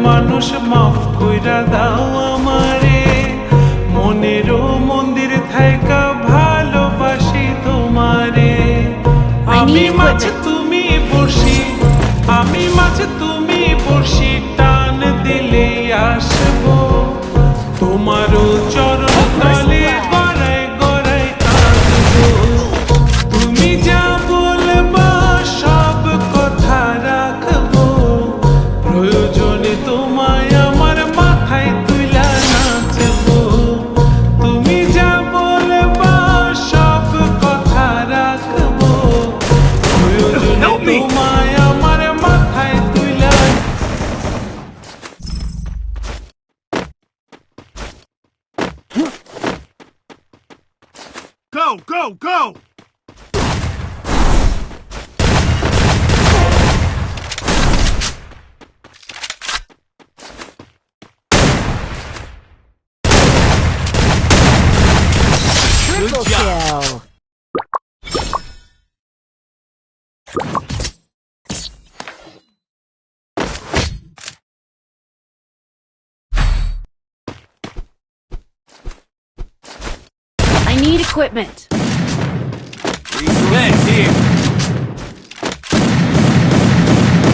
মানুষ মাফ কইরা দাও আমারে, মনেরও মন্দির থাইকা ভালোবাসি তোমারে। আমি মাছ তুমি বড়শি, আমি মাছ তুমি বড়শি, টান দিলে আসবো তোমারও চরণ তলে গড়াই গড়াই কাঁদবো। তুমি যা বলবা সব কথা রাখবো, প্রয়োজনে তোমায় আমার মাথায় তুইলা নাচবো। তুমি যা বলবা সব কথা রাখবো, প্রয়োজনে তোমায় আমার মাথায় তুইলা। Go, go, go! Triple kill. I need equipment. Reset here.